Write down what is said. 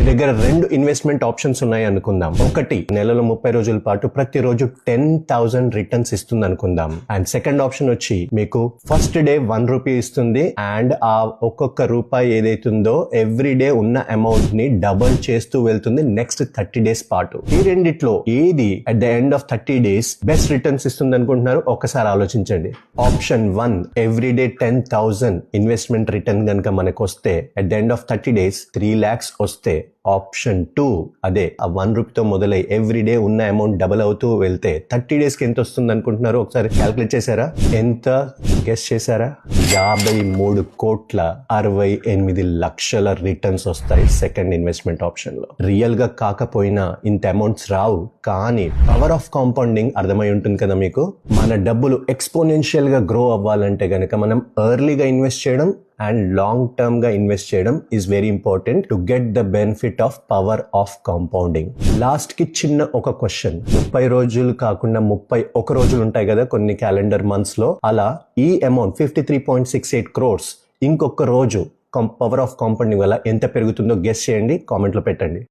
దగ్గర 2 investment options ఉన్నాయి అనుకుందాం. ఒకటి నెలలో 30 రోజుల పాటు ప్రతిరోజు 10,000 రిటర్న్స్ ఇస్తుంది అనుకుందాం. అండ్ సెకండ్ ఆప్షన్ వచ్చి మీకు ఫస్ట్ డే 1 రూపీ ఇస్తుంది అండ్ ఆ ఒక్కొక్క రూపాయి ఏదైతుందో ఎవ్రీ డే ఉన్న అమౌంట్ ని డబుల్ చేస్తూ వెళ్తుంది నెక్స్ట్ 30 డేస్ పాటు. ఈ రెండిట్లో ఏది at the end of 30 days best returns ఇస్తుంది అనుకుంటున్నారు? ఒకసారి ఆలోచించండి. Option 1 every day 10,000 investment return కనుక మనకు వస్తే at the end of 30 days 3 lakhs వస్తే ఆప్షన్ 2 అదే ఆ 1 రూపీతో మొదలై ఎవ్రీ డే ఉన్న అమౌంట్ డబుల్ అవుతూ వెళ్తే 30 డేస్ కి ఎంత వస్తుంది అనుకుంటున్నారు? ఒకసారి క్యాల్కులేట్ చేశారా? ఎంత గెస్ చేశారా? 53,68,00,000 రిటర్న్స్ వస్తాయి సెకండ్ ఇన్వెస్ట్మెంట్ ఆప్షన్ లో. రియల్ గా కాకపోయినా ఇంత అమౌంట్స్ రావు, కానీ పవర్ ఆఫ్ కాంపౌండింగ్ అర్థమై ఉంటుంది కదా మీకు. మన డబ్బులు ఎక్స్పోనెన్షియల్ గా గ్రో అవ్వాలంటే గనక మనం ఎర్లీగా ఇన్వెస్ట్ చేయడం అండ్ లాంగ్ టర్మ్ గా ఇన్వెస్ట్ చేయడం is very important to get the benefit of power of compounding. Last కి చిన్న ఒక క్వశ్చన్. 30 రోజులు కాకుండా 31 రోజులు ఉంటాయి కదా కొన్ని క్యాలెండర్ మంత్స్ లో. అలా ఈ అమౌంట్ 53.68 crores ఇంకొక రోజు పవర్ ఆఫ్ కాంపౌండింగ్ వల్ల ఎంత పెరుగుతుందో గెస్ చేయండి, కామెంట్ లో పెట్టండి.